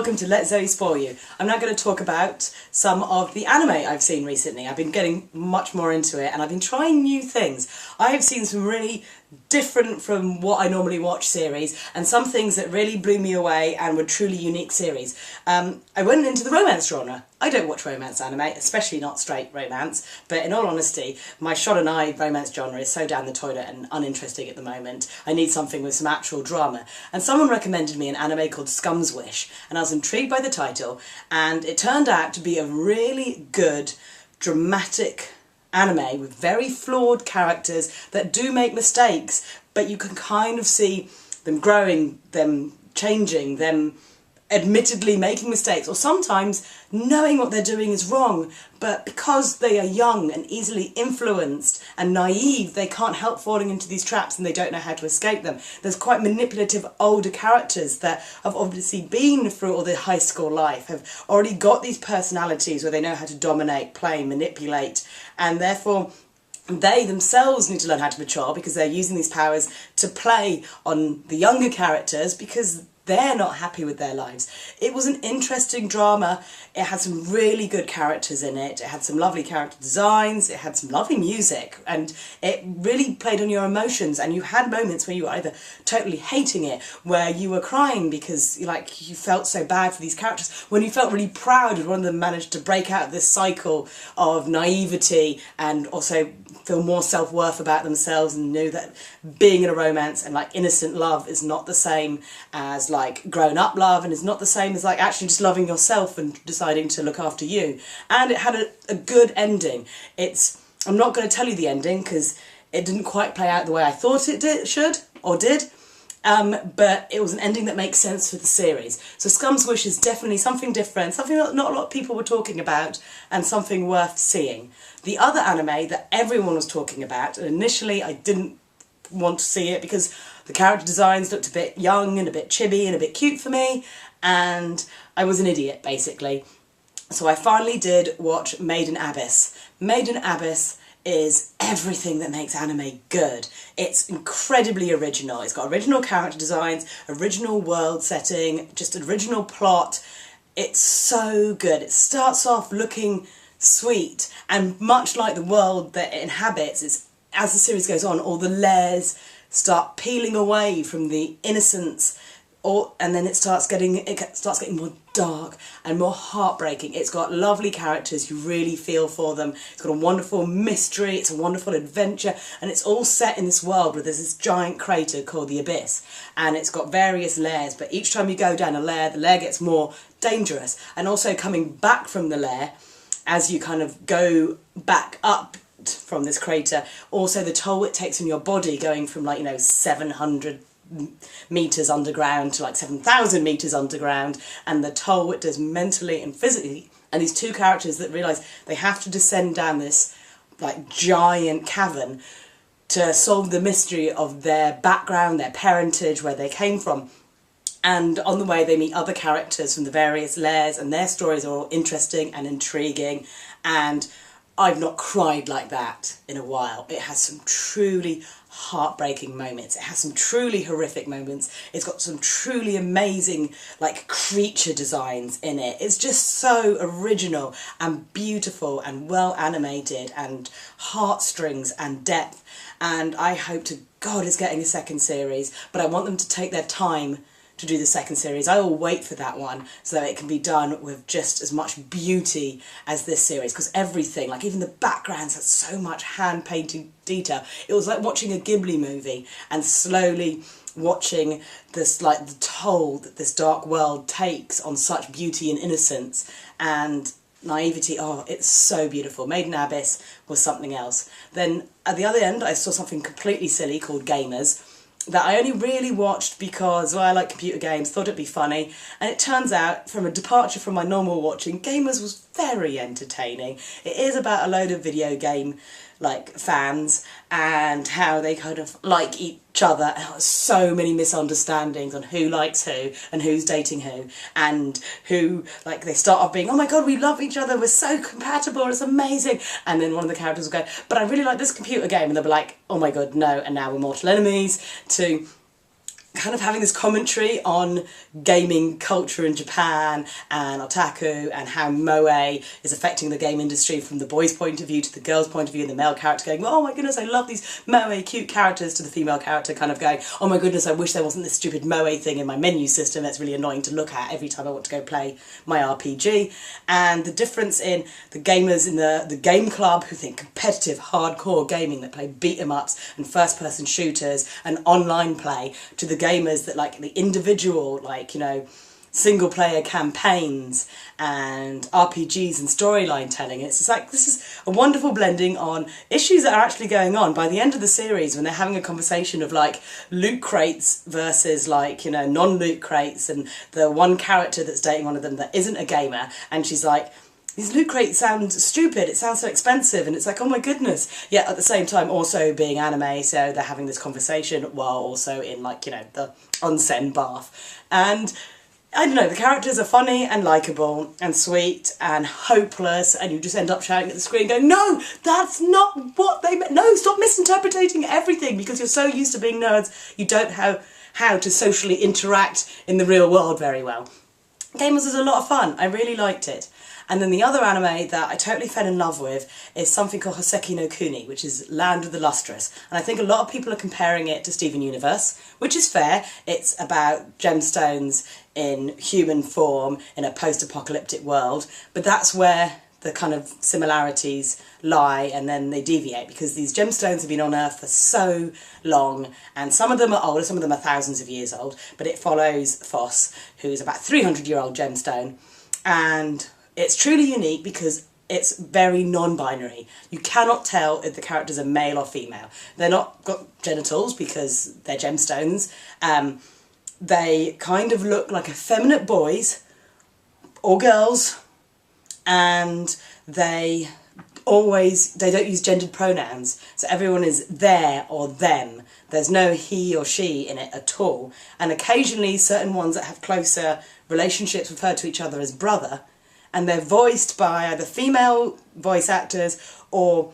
welcome to LZSY for you. I'm now going to talk about some of the anime I've seen recently. I've been getting much more into it and I've been trying new things. I have seen some really different from what I normally watch series and some things that really blew me away and were truly unique series. I went into the romance genre. I don't watch romance anime, especially not straight romance, but in all honesty, my shonen romance genre is so down the toilet and uninteresting at the moment. I need something with some actual drama. And someone recommended me an anime called Scums Wish, and I was intrigued by the title, and it turned out to be a really good, dramatic anime with very flawed characters that do make mistakes, but you can kind of see them growing, them changing, them admittedly making mistakes, or sometimes knowing what they're doing is wrong, but because they are young and easily influenced and naive, they can't help falling into these traps and they don't know how to escape them. There's quite manipulative older characters that have obviously been through all their high school life, have already got these personalities where they know how to dominate, play, manipulate, and therefore they themselves need to learn how to mature because they're using these powers to play on the younger characters because they're not happy with their lives. It was an interesting drama. It had some really good characters in it. It had some lovely character designs. It had some lovely music, and it really played on your emotions. And you had moments where you were either totally hating it, where you were crying because you felt so bad for these characters, when you felt really proud when one of them managed to break out of this cycle of naivety and also feel more self-worth about themselves and knew that being in a romance and innocent love is not the same as grown-up love, and is not the same as actually just loving yourself and deciding to look after you. And it had a good ending. I'm not going to tell you the ending because it didn't quite play out the way I thought it did, but it was an ending that makes sense for the series. So Scums Wish is definitely something different, something that not a lot of people were talking about, and something worth seeing. The other anime that everyone was talking about, and initially I didn't want to see it because the character designs looked a bit young and a bit chibi and a bit cute for me, and I was an idiot basically. So I finally did watch Made in Abyss. Made in Abyss is everything that makes anime good. It's incredibly original. It's got original character designs, original world setting, just original plot. It's so good. It starts off looking sweet, and much like the world that it inhabits, as the series goes on, all the layers start peeling away from the innocence, and then it starts getting more dark and more heartbreaking. It's got lovely characters, you really feel for them. It's got a wonderful mystery, it's a wonderful adventure, and it's all set in this world where there's this giant crater called the Abyss, and it's got various layers, but each time you go down a layer, the layer gets more dangerous. And also coming back from the layer, as you kind of go back up from this crater, also the toll it takes on your body, going from 700 meters underground to 7,000 meters underground, and the toll it does mentally and physically. And these two characters that realise they have to descend down this giant cavern to solve the mystery of their background, their parentage, where they came from. And on the way they meet other characters from the various layers, and their stories are all interesting and intriguing, and I've not cried like that in a while. It has some truly heartbreaking moments. It has some truly horrific moments. It's got some truly amazing creature designs in it. It's just so original and beautiful and well animated and heartstrings and depth. And I hope to God it's getting a second series, but I want them to take their time to do the second series. I will wait for that one so that it can be done with just as much beauty as this series, because everything, even the backgrounds, has so much hand-painted detail. It was like watching a Ghibli movie and slowly watching this, the toll that this dark world takes on such beauty and innocence and naivety. Oh, it's so beautiful. Made in Abyss was something else. Then at the other end I saw something completely silly called Gamers, that I only really watched because, I like computer games, thought it'd be funny, and it turns out, from a departure from my normal watching, Gamers was very entertaining. It is about a load of video game fans and how they kind of like each other, and there's so many misunderstandings on who likes who and who's dating who, and who they start off being, oh my god, we love each other, we're so compatible, it's amazing, and then one of the characters will go, but I really like this computer game, and they'll be like, oh my god, no, and now we're mortal enemies, to kind of having this commentary on gaming culture in Japan and otaku and how moe is affecting the game industry from the boys' point of view to the girls' point of view, and the male character going, oh my goodness, I love these moe cute characters, to the female character kind of going, oh my goodness, I wish there wasn't this stupid moe thing in my menu system that's really annoying to look at every time I want to go play my RPG. And the difference in the gamers in the game club who think competitive hardcore gaming that play beat 'em ups and first person shooters and online play, to the gamers that like the individual, like, you know, single player campaigns and RPGs and storyline telling. It's just like, this is a wonderful blending on issues that are actually going on. By the end of the series, when they're having a conversation of like loot crates versus like, you know, non-loot crates, and the one character that's dating one of them that isn't a gamer, and she's like, these loot crates sound stupid, it sounds so expensive, and it's like, oh my goodness. Yet at the same time also being anime, so they're having this conversation while also in, like, you know, the onsen bath. And I don't know, the characters are funny and likeable and sweet and hopeless, and you just end up shouting at the screen going, no, that's not what they meant. No, stop misinterpreting everything, because you're so used to being nerds, you don't know how to socially interact in the real world very well. Gamers was a lot of fun, I really liked it. And then the other anime that I totally fell in love with is something called Hasaki no Kuni, which is Land of the Lustrous. And I think a lot of people are comparing it to Steven Universe, which is fair. It's about gemstones in human form in a post-apocalyptic world. But that's where the kind of similarities lie, and then they deviate, because these gemstones have been on Earth for so long, and some of them are older, some of them are thousands of years old, but it follows Phos, who's about 300-year-old gemstone, and it's truly unique because it's very non-binary. You cannot tell if the characters are male or female. They're not got genitals because they're gemstones. They kind of look like effeminate boys or girls, and they don't use gendered pronouns. So everyone is there or them. There's no he or she in it at all. And occasionally certain ones that have closer relationships refer to each other as brother, and they're voiced by either female voice actors or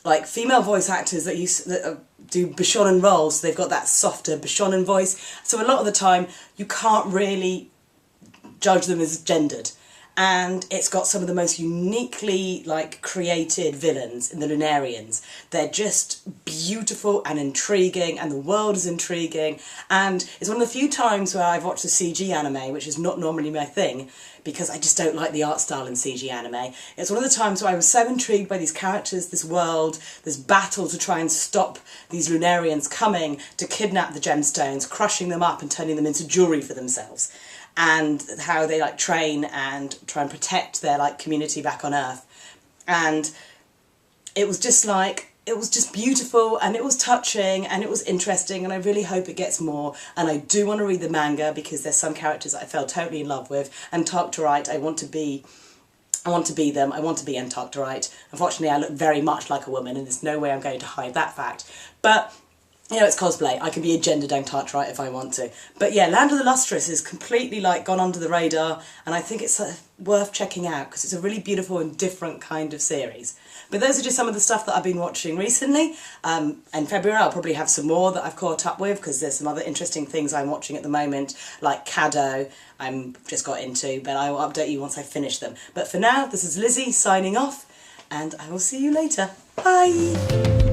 like female voice actors that do Bishonen roles, so they've got that softer Bishonen voice. So a lot of the time you can't really judge them as gendered. And it's got some of the most uniquely like created villains in the Lunarians. They're just beautiful and intriguing, and the world is intriguing, and it's one of the few times where I've watched a CG anime, which is not normally my thing, because I just don't like the art style in CG anime. It's one of the times where I was so intrigued by these characters, this world, this battle to try and stop these Lunarians coming to kidnap the gemstones, crushing them up and turning them into jewellery for themselves, and how they like train and try and protect their like community back on Earth. And it was just like, it was just beautiful, and it was touching, and it was interesting, and I really hope it gets more. And I do want to read the manga, because there's some characters I fell totally in love with, and Antarctorite, I want to be them, I want to be Antarctorite. Unfortunately I look very much like a woman, and there's no way I'm going to hide that fact. But you know, it's cosplay. I can be a gendered Antarctorite if I want to. But yeah, Land of the Lustrous is completely like gone under the radar, and I think it's worth checking out because it's a really beautiful and different kind of series. But those are just some of the stuff that I've been watching recently. In February I'll probably have some more that I've caught up with, because there's some other interesting things I'm watching at the moment, like Kado I'm just got into, but I will update you once I finish them. But for now, this is Lizzie signing off, and I will see you later. Bye!